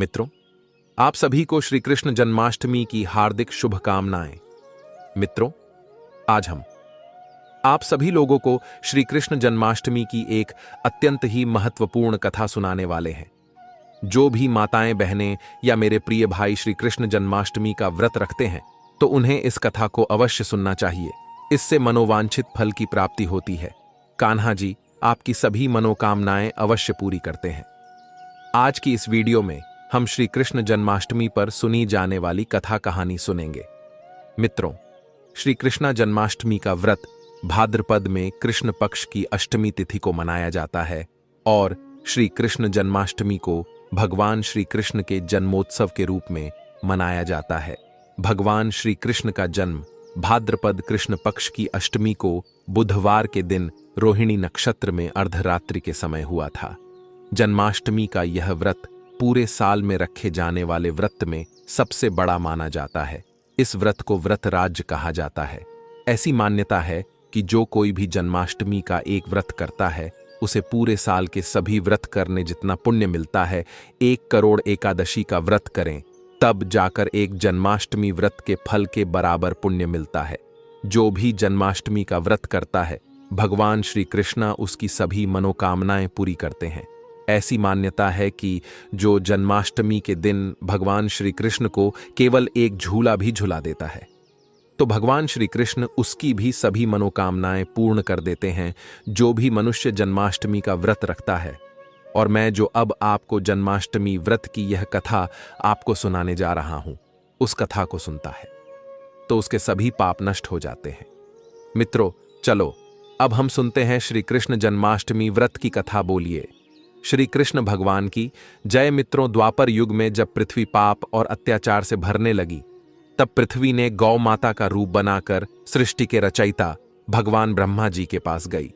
मित्रों, आप सभी को श्री कृष्ण जन्माष्टमी की हार्दिक शुभकामनाएं। मित्रों, आज हम आप सभी लोगों को श्री कृष्ण जन्माष्टमी की एक अत्यंत ही महत्वपूर्ण कथा सुनाने वाले हैं। जो भी माताएं, बहनें या मेरे प्रिय भाई श्री कृष्ण जन्माष्टमी का व्रत रखते हैं, तो उन्हें इस कथा को अवश्य सुनना चाहिए। इससे मनोवांछित फल की प्राप्ति होती है। कान्हा जी आपकी सभी मनोकामनाएं अवश्य पूरी करते हैं। आज की इस वीडियो में हम श्री कृष्ण जन्माष्टमी पर सुनी जाने वाली कथा कहानी सुनेंगे। मित्रों, श्री कृष्ण जन्माष्टमी का व्रत भाद्रपद में कृष्ण पक्ष की अष्टमी तिथि को मनाया जाता है और श्री कृष्ण जन्माष्टमी को भगवान श्री कृष्ण के जन्मोत्सव के रूप में मनाया जाता है। भगवान श्री कृष्ण का जन्म भाद्रपद कृष्ण पक्ष की अष्टमी को बुधवार के दिन रोहिणी नक्षत्र में अर्धरात्रि के समय हुआ था। जन्माष्टमी का यह व्रत पूरे साल में रखे जाने वाले व्रत में सबसे बड़ा माना जाता है। इस व्रत को व्रत राज्य कहा जाता है। ऐसी मान्यता है कि जो कोई भी जन्माष्टमी का एक व्रत करता है, उसे पूरे साल के सभी व्रत करने जितना पुण्य मिलता है। 1 करोड़ एकादशी का व्रत करें तब जाकर एक जन्माष्टमी व्रत के फल के बराबर पुण्य मिलता है। जो भी जन्माष्टमी का व्रत करता है, भगवान श्री कृष्ण उसकी सभी मनोकामनाएं पूरी करते हैं। ऐसी मान्यता है कि जो जन्माष्टमी के दिन भगवान श्री कृष्ण को केवल एक झूला भी झुला देता है, तो भगवान श्री कृष्ण उसकी भी सभी मनोकामनाएं पूर्ण कर देते हैं। जो भी मनुष्य जन्माष्टमी का व्रत रखता है, और मैं जो अब आपको जन्माष्टमी व्रत की यह कथा आपको सुनाने जा रहा हूं, उस कथा को सुनता है, तो उसके सभी पाप नष्ट हो जाते हैं। मित्रों, चलो अब हम सुनते हैं श्री कृष्ण जन्माष्टमी व्रत की कथा। बोलिए श्री कृष्ण भगवान की जय। मित्रों, द्वापर युग में जब पृथ्वी पाप और अत्याचार से भरने लगी, तब पृथ्वी ने गौ माता का रूप बनाकर सृष्टि के रचयिता भगवान ब्रह्मा जी के पास गई।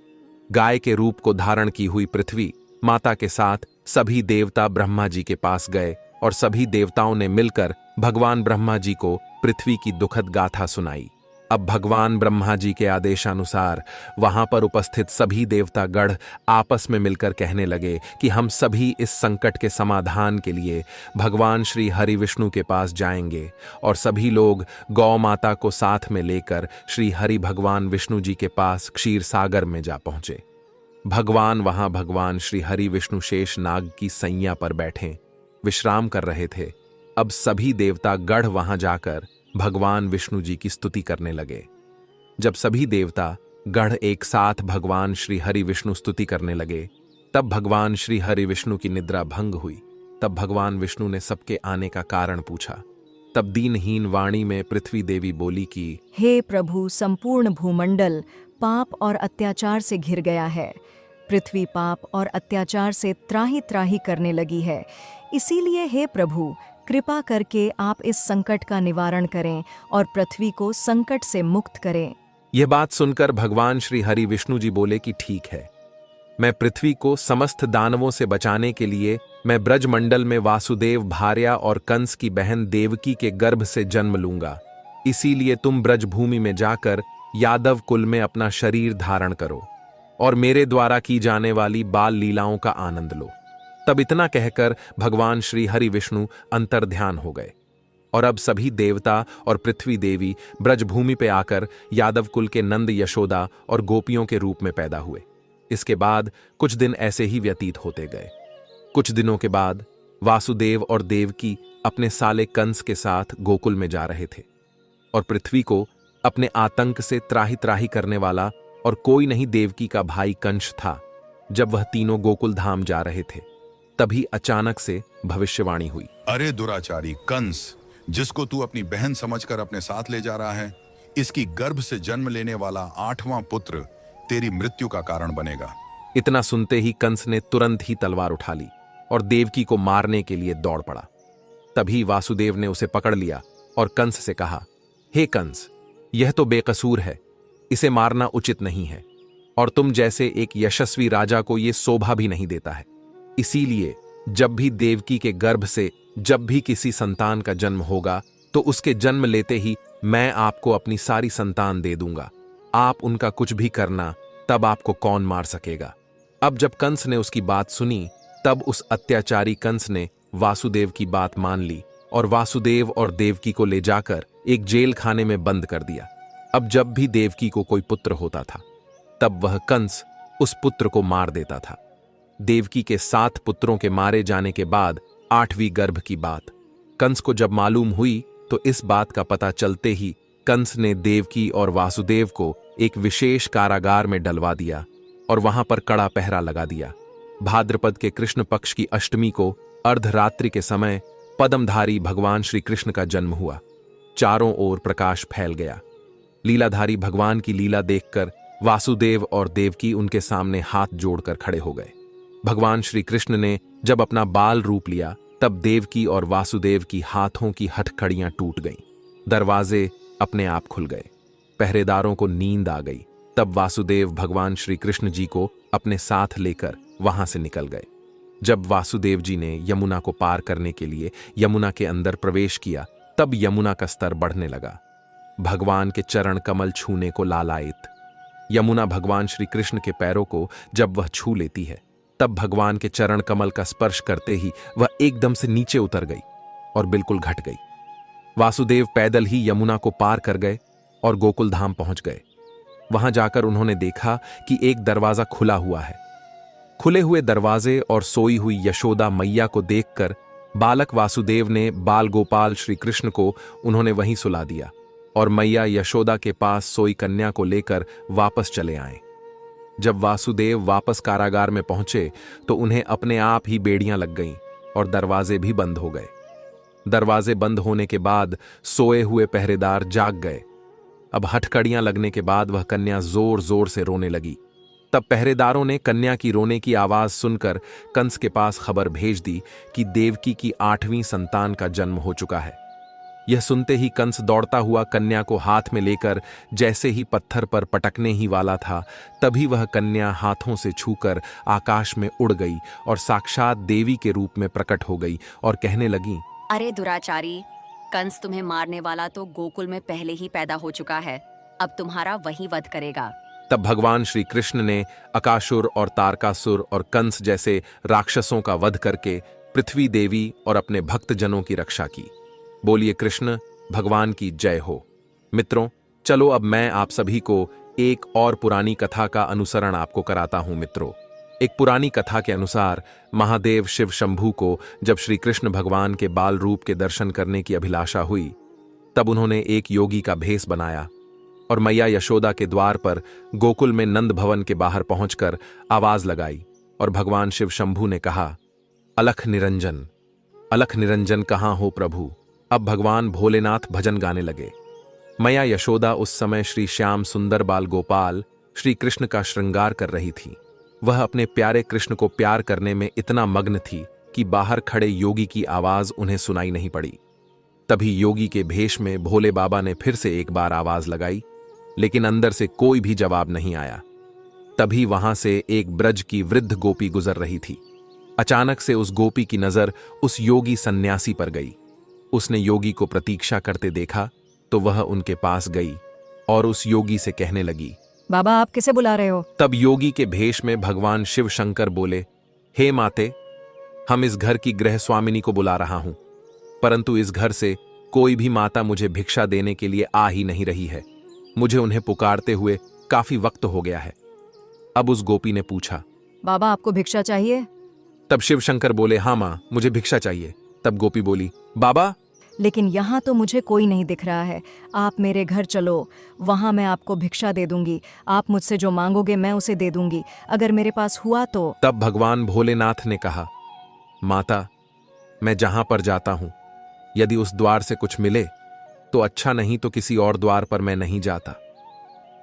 गाय के रूप को धारण की हुई पृथ्वी माता के साथ सभी देवता ब्रह्मा जी के पास गए और सभी देवताओं ने मिलकर भगवान ब्रह्मा जी को पृथ्वी की दुखद गाथा सुनाई। अब भगवान ब्रह्मा जी के आदेशानुसार वहां पर उपस्थित सभी देवतागण आपस में मिलकर कहने लगे कि हम सभी इस संकट के समाधान के लिए भगवान श्री हरि विष्णु के पास जाएंगे। और सभी लोग गौ माता को साथ में लेकर श्री हरि भगवान विष्णु जी के पास क्षीर सागर में जा पहुंचे। भगवान श्री हरि विष्णु शेष नाग की सैया पर बैठे विश्राम कर रहे थे। अब सभी देवता गढ़ वहां जाकर भगवान विष्णु जी की स्तुति करने लगे। जब सभी देवता गढ़ एक साथ भगवान श्री हरि विष्णु स्तुति करने लगे, तब भगवान श्री हरि विष्णु की निद्रा भंग हुई। तब भगवान विष्णु ने सबके आने का कारण पूछा। तब दीनहीन वाणी में पृथ्वी देवी बोली कि हे प्रभु, संपूर्ण भूमंडल पाप और अत्याचार से घिर गया है। पृथ्वी पाप और अत्याचार से त्राही त्राही करने लगी है। इसीलिए हे प्रभु, कृपा करके आप इस संकट का निवारण करें और पृथ्वी को संकट से मुक्त करें। यह बात सुनकर भगवान श्री हरि विष्णु जी बोले कि ठीक है, मैं पृथ्वी को समस्त दानवों से बचाने के लिए मैं ब्रजमंडल में वासुदेव भार्या और कंस की बहन देवकी के गर्भ से जन्म लूंगा। इसीलिए तुम ब्रजभूमि में जाकर यादव कुल में अपना शरीर धारण करो और मेरे द्वारा की जाने वाली बाल लीलाओं का आनंद लो। तब इतना कहकर भगवान श्री हरि विष्णु अंतर्ध्यान हो गए और अब सभी देवता और पृथ्वी देवी ब्रजभूमि पे आकर यादव कुल के नंद, यशोदा और गोपियों के रूप में पैदा हुए। इसके बाद कुछ दिन ऐसे ही व्यतीत होते गए। कुछ दिनों के बाद वासुदेव और देवकी अपने साले कंस के साथ गोकुल में जा रहे थे और पृथ्वी को अपने आतंक से त्राही त्राही करने वाला और कोई नहीं देवकी का भाई कंस था। जब वह तीनों गोकुल धाम जा रहे थे, तभी अचानक से भविष्यवाणी हुई। अरे दुराचारी कंस, जिसको तू अपनी बहन समझकर अपने साथ ले जा रहा है, इसकी गर्भ से जन्म लेने वाला 8वां पुत्र तेरी मृत्यु का कारण बनेगा। इतना सुनते ही कंस ने तुरंत ही तलवार उठा ली और देवकी को मारने के लिए दौड़ पड़ा। तभी वासुदेव ने उसे पकड़ लिया और कंस से कहा, हे कंस, यह तो बेकसूर है, इसे मारना उचित नहीं है और तुम जैसे एक यशस्वी राजा को यह शोभा भी नहीं देता है। इसीलिए जब भी देवकी के गर्भ से जब भी किसी संतान का जन्म होगा, तो उसके जन्म लेते ही मैं आपको अपनी सारी संतान दे दूंगा। आप उनका कुछ भी करना, तब आपको कौन मार सकेगा। अब जब कंस ने उसकी बात सुनी, तब उस अत्याचारी कंस ने वासुदेव की बात मान ली और वासुदेव और देवकी को ले जाकर एक जेल खाने में बंद कर दिया। अब जब भी देवकी को कोई पुत्र होता था तब वह कंस उस पुत्र को मार देता था। देवकी के 7 पुत्रों के मारे जाने के बाद 8वीं गर्भ की बात कंस को जब मालूम हुई तो इस बात का पता चलते ही कंस ने देवकी और वासुदेव को एक विशेष कारागार में डलवा दिया और वहां पर कड़ा पहरा लगा दिया। भाद्रपद के कृष्ण पक्ष की अष्टमी को अर्धरात्रि के समय पद्मधारी भगवान श्री कृष्ण का जन्म हुआ। चारों ओर प्रकाश फैल गया। लीलाधारी भगवान की लीला देखकर वासुदेव और देवकी उनके सामने हाथ जोड़कर खड़े हो गए। भगवान श्री कृष्ण ने जब अपना बाल रूप लिया तब देवकी और वासुदेव की हाथों की हथकड़ियां टूट गईं। दरवाजे अपने आप खुल गए। पहरेदारों को नींद आ गई। तब वासुदेव भगवान श्री कृष्ण जी को अपने साथ लेकर वहां से निकल गए। जब वासुदेव जी ने यमुना को पार करने के लिए यमुना के अंदर प्रवेश किया तब यमुना का स्तर बढ़ने लगा। भगवान के चरण कमल छूने को लालायित यमुना भगवान श्री कृष्ण के पैरों को जब वह छू लेती है तब भगवान के चरण कमल का स्पर्श करते ही वह एकदम से नीचे उतर गई और बिल्कुल घट गई। वासुदेव पैदल ही यमुना को पार कर गए और गोकुल धाम पहुंच गए। वहां जाकर उन्होंने देखा कि एक दरवाजा खुला हुआ है। खुले हुए दरवाजे और सोई हुई यशोदा मैया को देखकर बालक वासुदेव ने बाल गोपाल श्री कृष्ण को उन्होंने वहीं सुला दिया और मैया यशोदा के पास सोई कन्या को लेकर वापस चले आए। जब वासुदेव वापस कारागार में पहुंचे तो उन्हें अपने आप ही बेड़ियां लग गईं और दरवाजे भी बंद हो गए। दरवाजे बंद होने के बाद सोए हुए पहरेदार जाग गए। अब हथकड़ियां लगने के बाद वह कन्या जोर जोर से रोने लगी। तब पहरेदारों ने कन्या की रोने की आवाज सुनकर कंस के पास खबर भेज दी कि देवकी की 8वीं संतान का जन्म हो चुका है। यह सुनते ही कंस दौड़ता हुआ कन्या को हाथ में लेकर जैसे ही पत्थर पर पटकने ही वाला था तभी वह कन्या हाथों से छूकर आकाश में उड़ गई और साक्षात देवी के रूप में प्रकट हो गई और कहने लगी, अरे दुराचारी, कंस तुम्हें मारने वाला तो गोकुल में पहले ही पैदा हो चुका है, अब तुम्हारा वही वध करेगा। तब भगवान श्री कृष्ण ने अकासुर और तारकासुर और कंस जैसे राक्षसों का वध करके पृथ्वी देवी और अपने भक्तजनों की रक्षा की। बोलिए कृष्ण भगवान की जय हो। मित्रों, चलो अब मैं आप सभी को एक और पुरानी कथा का अनुसरण आपको कराता हूं। मित्रों, एक पुरानी कथा के अनुसार महादेव शिव शंभू को जब श्री कृष्ण भगवान के बाल रूप के दर्शन करने की अभिलाषा हुई तब उन्होंने एक योगी का भेष बनाया और मैया यशोदा के द्वार पर गोकुल में नंद भवन के बाहर पहुंचकर आवाज लगाई और भगवान शिव शंभू ने कहा, अलख निरंजन कहाँ हो प्रभु। अब भगवान भोलेनाथ भजन गाने लगे। मैया यशोदा उस समय श्री श्याम सुंदर बाल गोपाल श्री कृष्ण का श्रृंगार कर रही थी। वह अपने प्यारे कृष्ण को प्यार करने में इतना मग्न थी कि बाहर खड़े योगी की आवाज उन्हें सुनाई नहीं पड़ी। तभी योगी के भेष में भोले बाबा ने फिर से एक बार आवाज लगाई, लेकिन अंदर से कोई भी जवाब नहीं आया। तभी वहां से एक ब्रज की वृद्ध गोपी गुजर रही थी। अचानक से उस गोपी की नजर उस योगी सन्यासी पर गई। उसने योगी को प्रतीक्षा करते देखा तो वह उनके पास गई और उस योगी से कहने लगी, बाबा आप किसे बुला रहे हो? तब योगी के भेष में भगवान शिव शंकर बोले, हे माते, हम इस घर की गृह स्वामिनी को बुला रहा हूं, परंतु इस घर से कोई भी माता मुझे भिक्षा देने के लिए आ ही नहीं रही है। मुझे उन्हें पुकारते हुए काफी वक्त हो गया है। अब उस गोपी ने पूछा, बाबा आपको भिक्षा चाहिए? तब शिव शंकर बोले, हाँ मां, मुझे भिक्षा चाहिए। तब गोपी बोली, बाबा, लेकिन यहाँ तो मुझे कोई नहीं दिख रहा है। आप मेरे घर चलो, वहाँ मैं आपको भिक्षा दे दूंगी। आप मुझसे जो मांगोगे मैं उसे दे दूंगी, अगर मेरे पास हुआ तो। तब भगवान भोलेनाथ ने कहा, माता, मैं जहां पर जाता हूं यदि उस द्वार से कुछ मिले तो अच्छा, नहीं तो किसी और द्वार पर मैं नहीं जाता।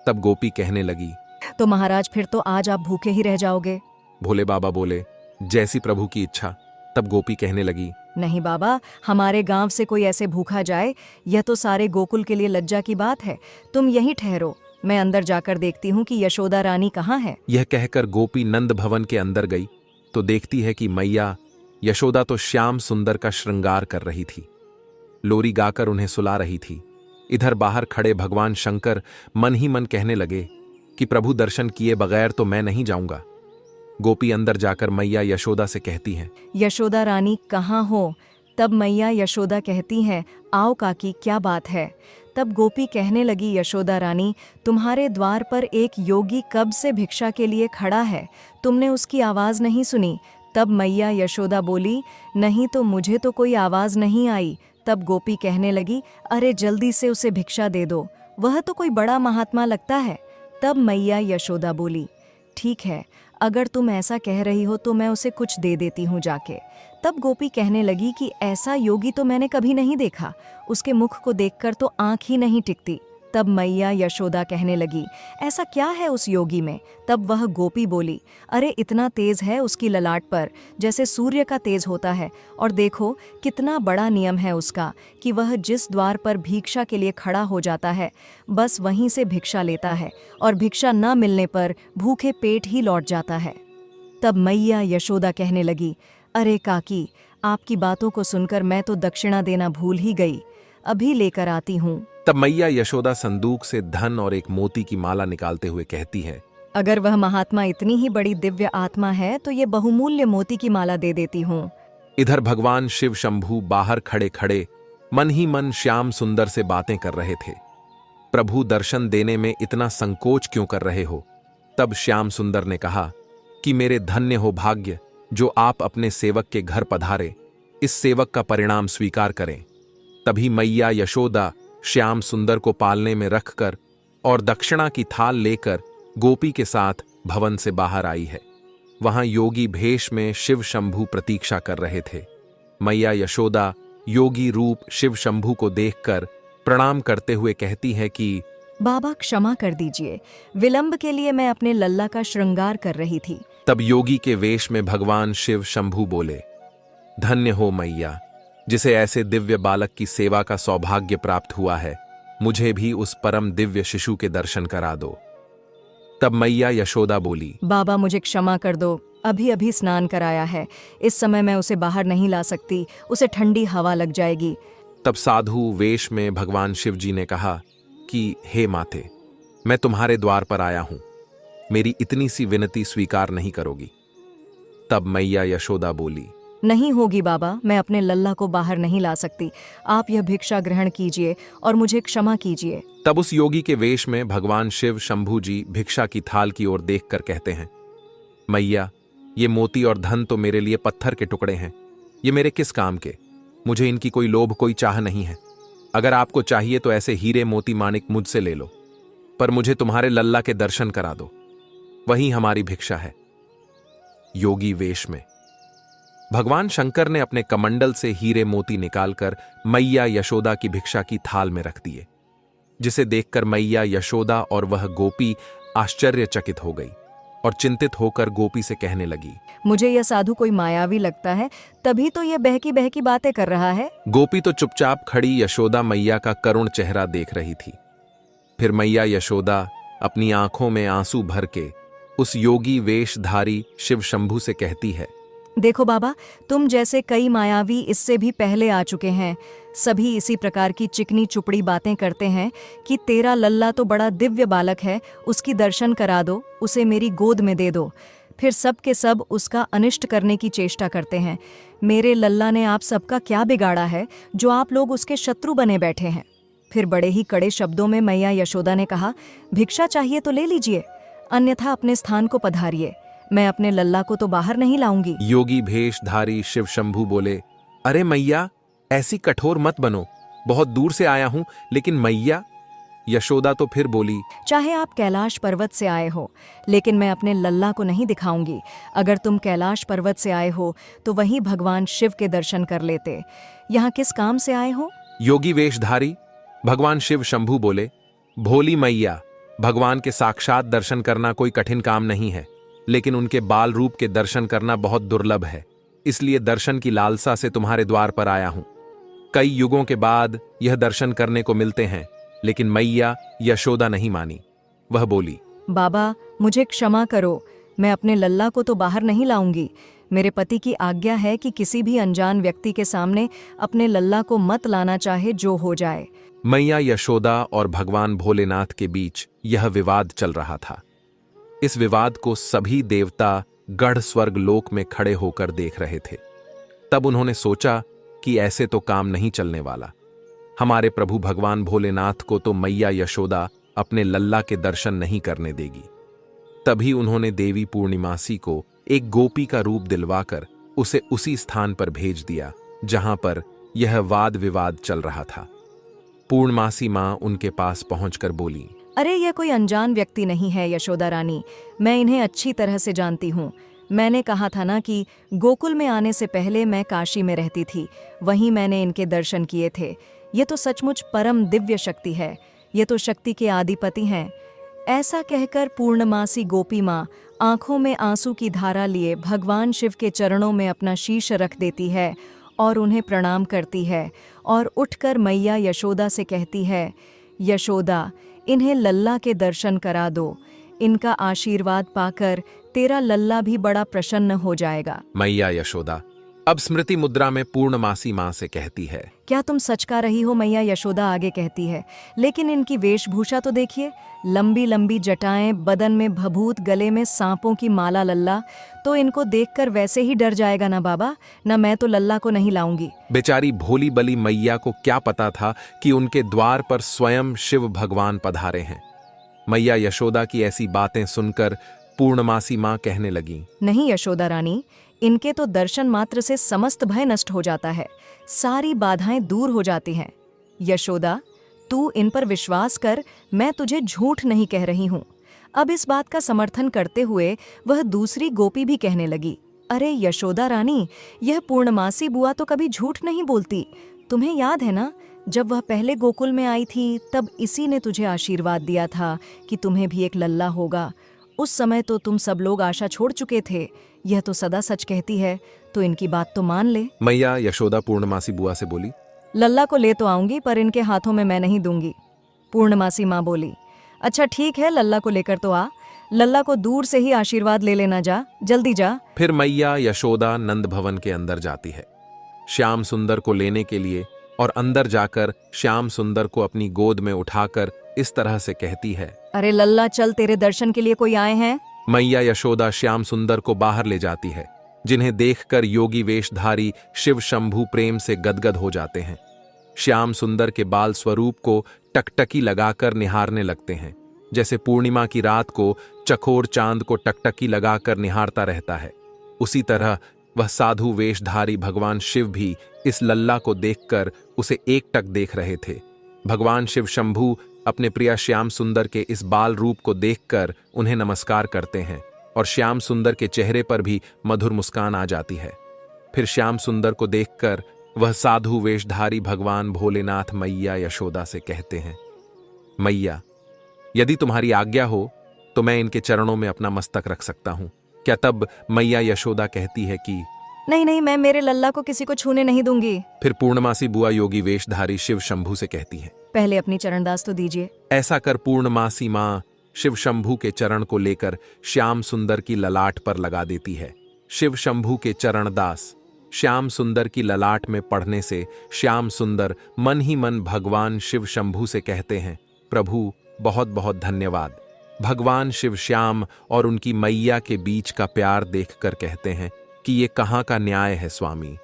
तब गोपी कहने लगी, तो महाराज फिर तो आज आप भूखे ही रह जाओगे। भोले बाबा बोले, जैसी प्रभु की इच्छा। तब गोपी कहने लगी, नहीं बाबा, हमारे गांव से कोई ऐसे भूखा जाए यह तो सारे गोकुल के लिए लज्जा की बात है। तुम यहीं ठहरो, मैं अंदर जाकर देखती हूँ कि यशोदा रानी कहाँ है। यह कहकर गोपी नंद भवन के अंदर गई तो देखती है कि मैया यशोदा तो श्याम सुंदर का श्रृंगार कर रही थी, लोरी गाकर उन्हें सुला रही थी। इधर बाहर खड़े भगवान शंकर मन ही मन कहने लगे कि प्रभु दर्शन किए बगैर तो मैं नहीं जाऊंगा। गोपी अंदर जाकर मैया यशोदा से कहती हैं, यशोदा रानी कहाँ हो? तब मैया यशोदा कहती हैं, आओ काकी, क्या बात है? तब गोपी कहने लगी, यशोदा रानी, तुम्हारे द्वार पर एक योगी कब से भिक्षा के लिए खड़ा है, तुमने उसकी आवाज़ नहीं सुनी? तब मैया यशोदा बोली, नहीं तो मुझे तो कोई आवाज़ नहीं आई। तब गोपी कहने लगी, अरे जल्दी से उसे भिक्षा दे दो, वह तो कोई बड़ा महात्मा लगता है। तब मैया यशोदा बोली, ठीक है, अगर तुम ऐसा कह रही हो तो मैं उसे कुछ दे देती हूँ जाके। तब गोपी कहने लगी कि ऐसा योगी तो मैंने कभी नहीं देखा, उसके मुख को देखकर तो आंख ही नहीं टिकती। तब मैया यशोदा कहने लगी, ऐसा क्या है उस योगी में? तब वह गोपी बोली, अरे इतना तेज है उसकी ललाट पर जैसे सूर्य का तेज होता है, और देखो कितना बड़ा नियम है उसका कि वह जिस द्वार पर भिक्षा के लिए खड़ा हो जाता है बस वहीं से भिक्षा लेता है, और भिक्षा न मिलने पर भूखे पेट ही लौट जाता है। तब मैया यशोदा कहने लगी, अरे काकी, आपकी बातों को सुनकर मैं तो दक्षिणा देना भूल ही गई, अभी लेकर आती हूँ। तब मैया यशोदा संदूक से धन और एक मोती की माला निकालते हुए कहती है, अगर वह महात्मा इतनी ही बड़ी दिव्य आत्मा है तो ये बहुमूल्य मोती की माला दे देती हूँ। इधर भगवान शिव शंभू बाहर खड़े खड़े मन ही मन श्याम सुंदर से बातें कर रहे थे। प्रभु दर्शन देने में इतना संकोच क्यों कर रहे हो? तब श्याम सुंदर ने कहा कि मेरे धन्य हो भाग्य जो आप अपने सेवक के घर पधारे, इस सेवक का परिणाम स्वीकार करें। तभी मैया यशोदा श्याम सुंदर को पालने में रखकर और दक्षिणा की थाल लेकर गोपी के साथ भवन से बाहर आई है। वहां योगी भेष में शिव शंभू प्रतीक्षा कर रहे थे। मैया यशोदा योगी रूप शिव शंभू को देखकर प्रणाम करते हुए कहती है कि बाबा क्षमा कर दीजिए, विलंब के लिए मैं अपने लल्ला का श्रृंगार कर रही थी। तब योगी के वेश में भगवान शिव शंभू बोले, धन्य हो मैया, जिसे ऐसे दिव्य बालक की सेवा का सौभाग्य प्राप्त हुआ है, मुझे भी उस परम दिव्य शिशु के दर्शन करा दो। तब मैया यशोदा बोली, बाबा मुझे क्षमा कर दो, अभी अभी स्नान कराया है, इस समय मैं उसे बाहर नहीं ला सकती, उसे ठंडी हवा लग जाएगी। तब साधु वेश में भगवान शिव जी ने कहा कि हे माते, मैं तुम्हारे द्वार पर आया हूं, मेरी इतनी सी विनती स्वीकार नहीं करोगी? तब मैया यशोदा बोली, नहीं होगी बाबा, मैं अपने लल्ला को बाहर नहीं ला सकती, आप यह भिक्षा ग्रहण कीजिए और मुझे क्षमा कीजिए। तब उस योगी के वेश में भगवान शिव शंभू जी भिक्षा की थाल की ओर देखकर कहते हैं, मैया, ये मोती और धन तो मेरे लिए पत्थर के टुकड़े हैं, ये मेरे किस काम के? मुझे इनकी कोई लोभ कोई चाह नहीं है। अगर आपको चाहिए तो ऐसे हीरे मोती माणिक मुझसे ले लो, पर मुझे तुम्हारे लल्ला के दर्शन करा दो, वही हमारी भिक्षा है। योगी वेश में भगवान शंकर ने अपने कमंडल से हीरे मोती निकालकर मैया यशोदा की भिक्षा की थाल में रख दिए, जिसे देखकर मैया यशोदा और वह गोपी आश्चर्यचकित हो गई और चिंतित होकर गोपी से कहने लगी, मुझे यह साधु कोई मायावी लगता है, तभी तो यह बहकी बहकी बातें कर रहा है। गोपी तो चुपचाप खड़ी यशोदा मैया का करुण चेहरा देख रही थी। फिर मैया यशोदा अपनी आंखों में आंसू भर के उस योगी वेशधारी शिव शंभू से कहती है, देखो बाबा, तुम जैसे कई मायावी इससे भी पहले आ चुके हैं, सभी इसी प्रकार की चिकनी चुपड़ी बातें करते हैं कि तेरा लल्ला तो बड़ा दिव्य बालक है, उसकी दर्शन करा दो, उसे मेरी गोद में दे दो। फिर सब के सब उसका अनिष्ट करने की चेष्टा करते हैं। मेरे लल्ला ने आप सबका क्या बिगाड़ा है जो आप लोग उसके शत्रु बने बैठे हैं? फिर बड़े ही कड़े शब्दों में मैया यशोदा ने कहा, भिक्षा चाहिए तो ले लीजिए, अन्यथा अपने स्थान को पधारिए, मैं अपने लल्ला को तो बाहर नहीं लाऊंगी। योगी भेषधारी शिव शंभू बोले, अरे मैया, ऐसी कठोर मत बनो, बहुत दूर से आया हूं, लेकिन मैया। यशोदा तो फिर बोली, चाहे आप कैलाश पर्वत से आए हो, लेकिन मैं अपने लल्ला को नहीं दिखाऊंगी। अगर तुम कैलाश पर्वत से आए हो तो वहीं भगवान शिव के दर्शन कर लेते, यहाँ किस काम से आए हो? योगी वेशधारी भगवान शिव शंभू बोले, भोली मैया, भगवान के साक्षात दर्शन करना कोई कठिन काम नहीं है, लेकिन उनके बाल रूप के दर्शन करना बहुत दुर्लभ है, इसलिए दर्शन की लालसा से तुम्हारे द्वार पर आया हूं। कई युगों के बाद यह दर्शन करने को मिलते हैं, लेकिन मैया यशोदा नहीं मानी। वह बोली, बाबा मुझे क्षमा करो, मैं अपने लल्ला को तो बाहर नहीं लाऊंगी। मेरे पति की आज्ञा है कि किसी भी अनजान व्यक्ति के सामने अपने लल्ला को मत लाना, चाहे जो हो जाए। मैया यशोदा और भगवान भोलेनाथ के बीच यह विवाद चल रहा था। इस विवाद को सभी देवता गढ़ स्वर्ग लोक में खड़े होकर देख रहे थे। तब उन्होंने सोचा कि ऐसे तो काम नहीं चलने वाला। हमारे प्रभु भगवान भोलेनाथ को तो मैया यशोदा अपने लल्ला के दर्शन नहीं करने देगी। तभी उन्होंने देवी पूर्णिमासी को एक गोपी का रूप दिलवाकर उसे उसी स्थान पर भेज दिया जहां पर यह वाद विवाद चल रहा था। पूर्णमासी मां उनके पास पहुंचकर बोली, अरे यह कोई अनजान व्यक्ति नहीं है यशोदा रानी, मैं इन्हें अच्छी तरह से जानती हूँ। मैंने कहा था ना कि गोकुल में आने से पहले मैं काशी में रहती थी, वहीं मैंने इनके दर्शन किए थे। ये तो सचमुच परम दिव्य शक्ति है, ये तो शक्ति के आदिपति हैं। ऐसा कहकर पूर्णमासी गोपी माँ आंखों में आंसू की धारा लिए भगवान शिव के चरणों में अपना शीश रख देती है और उन्हें प्रणाम करती है और उठकर मैया यशोदा से कहती है, यशोदा, इन्हें लल्ला के दर्शन करा दो। इनका आशीर्वाद पाकर तेरा लल्ला भी बड़ा प्रसन्न हो जाएगा। मैया यशोदा अब स्मृति मुद्रा में पूर्णमासी मां से कहती है, क्या तुम सच कह रही हो? मैया यशोदा आगे कहती है, लेकिन इनकी वेशभूषा तो देखिए, लंबी लंबी जटाएं, बदन में भभूत, गले में सांपों की माला। लल्ला तो इनको देखकर वैसे ही डर जाएगा ना बाबा, ना मैं तो लल्ला को नहीं लाऊंगी। बेचारी भोली बली मैया को क्या पता था कि उनके द्वार पर स्वयं शिव भगवान पधारे हैं। मैया यशोदा की ऐसी बातें सुनकर पूर्णमासी मां कहने लगी, नहीं यशोदा रानी, इनके तो दर्शन मात्र से समस्त भय नष्ट हो जाता है, सारी बाधाएं दूर हो जाती हैं। यशोदा, तू इन पर विश्वास कर, मैं तुझे झूठ नहीं कह रही हूँ। अब इस बात का समर्थन करते हुए वह दूसरी गोपी भी कहने लगी, अरे यशोदा रानी, यह पूर्णमासी बुआ तो कभी झूठ नहीं बोलती। तुम्हें याद है ना, जब वह पहले गोकुल में आई थी तब इसी ने तुझे आशीर्वाद दिया था कि तुम्हें भी एक लल्ला होगा। उस समय तो तुम सब लोग आशा छोड़ चुके थे। यह तो सदा सच कहती है, तो इनकी बात तो मान ले। मैया यशोदा पूर्णमासी बुआ से बोली, लल्ला को ले तो आऊंगी, पर इनके हाथों में मैं नहीं दूंगी। पूर्णमासी माँ बोली, अच्छा ठीक है, लल्ला को लेकर तो आ। लल्ला को दूर से ही आशीर्वाद ले लेना, जा जल्दी जा। फिर मैया यशोदा नंद भवन के अंदर जाती है श्याम सुंदर को लेने के लिए, और अंदर जाकर श्याम सुंदर को अपनी गोद में उठाकर इस तरह से कहती है, अरे लल्ला चल, तेरे दर्शन के लिए कोई आए हैं। मैया यशोदा श्याम सुंदर को बाहर ले जाती है, जिन्हें देखकर योगी वेशधारी शिव शंभू प्रेम से गदगद हो जाते हैं। श्याम सुंदर के बाल स्वरूप को टकटकी लगाकर निहारने लगते हैं, जैसे पूर्णिमा की रात को चकोर चांद को टकटकी लगाकर निहारता रहता है। उसी तरह वह साधु वेशधारी भगवान शिव भी इस लल्ला को देखकर उसे एकटक देख रहे थे। भगवान शिव शंभू अपने प्रिय श्याम सुंदर के इस बाल रूप को देखकर उन्हें नमस्कार करते हैं और श्याम सुंदर के चेहरे पर भी मधुर मुस्कान आ जाती है। फिर श्याम सुंदर को देखकर वह साधु वेशधारी भगवान भोलेनाथ मैया यशोदा से कहते हैं, मैया, यदि तुम्हारी आज्ञा हो तो मैं इनके चरणों में अपना मस्तक रख सकता हूं क्या? तब मैया यशोदा कहती है कि नहीं नहीं, मैं मेरे लल्ला को किसी को छूने नहीं दूंगी। फिर पूर्णमासी बुआ योगी वेशधारी शिव शंभू से कहती है, पहले अपनी चरणदास तो दीजिए। ऐसा कर पूर्णमासी मां शिव शंभू के चरण को लेकर श्याम सुंदर की ललाट पर लगा देती है। शिव शंभू के चरणदास श्याम सुंदर की ललाट में पढ़ने से श्याम सुंदर मन ही मन भगवान शिव शंभू से कहते हैं, प्रभु बहुत बहुत धन्यवाद। भगवान शिव श्याम और उनकी मैया के बीच का प्यार देखकर कहते हैं कि ये कहाँ का न्याय है स्वामी।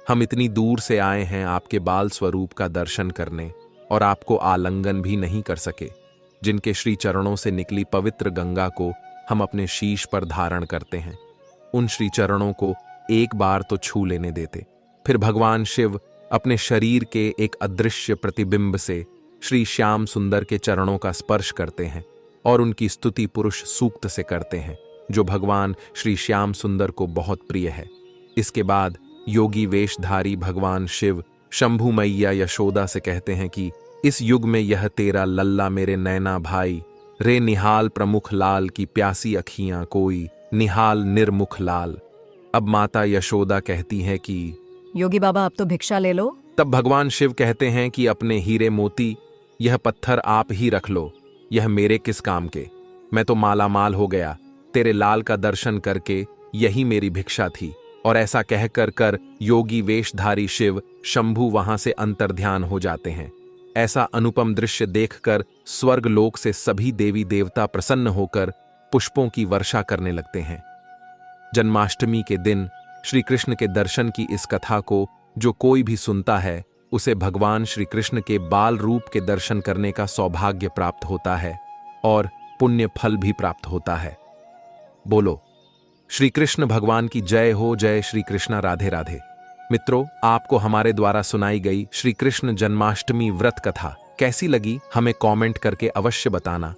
हम इतनी दूर से आए हैं आपके बाल स्वरूप का दर्शन करने और आपको आलिंगन भी नहीं कर सके। जिनके श्री चरणों से निकली पवित्र गंगा को हम अपने शीश पर धारण करते हैं, उन श्री चरणों को एक बार तो छू लेने देते। फिर भगवान शिव अपने शरीर के एक अदृश्य प्रतिबिंब से श्री श्याम सुंदर के चरणों का स्पर्श करते हैं और उनकी स्तुति पुरुष सूक्त से करते हैं, जो भगवान श्री श्याम सुंदर को बहुत प्रिय है। इसके बाद योगी वेशधारी भगवान शिव शंभू मैया यशोदा से कहते हैं कि इस युग में यह तेरा लल्ला मेरे नैना भाई रे निहाल प्रमुख लाल की प्यासी अखियां कोई निहाल निर्मुख लाल। अब माता यशोदा कहती हैं कि योगी बाबा अब तो भिक्षा ले लो। तब भगवान शिव कहते हैं कि अपने हीरे मोती यह पत्थर आप ही रख लो, यह मेरे किस काम के। मैं तो माला माल हो गया, तेरे लाल का दर्शन करके यही मेरी भिक्षा थी। और ऐसा कहकर कर योगी वेशधारी शिव शंभू वहां से अंतर्ध्यान हो जाते हैं। ऐसा अनुपम दृश्य देखकर स्वर्ग लोक से सभी देवी देवता प्रसन्न होकर पुष्पों की वर्षा करने लगते हैं। जन्माष्टमी के दिन श्री कृष्ण के दर्शन की इस कथा को जो कोई भी सुनता है उसे भगवान श्री कृष्ण के बाल रूप के दर्शन करने का सौभाग्य प्राप्त होता है और पुण्य फल भी प्राप्त होता है। बोलो श्री कृष्ण भगवान की जय हो। जय श्री कृष्ण। राधे राधे। मित्रों, आपको हमारे द्वारा सुनाई गई श्री कृष्ण जन्माष्टमी व्रत कथा कैसी लगी हमें कमेंट करके अवश्य बताना।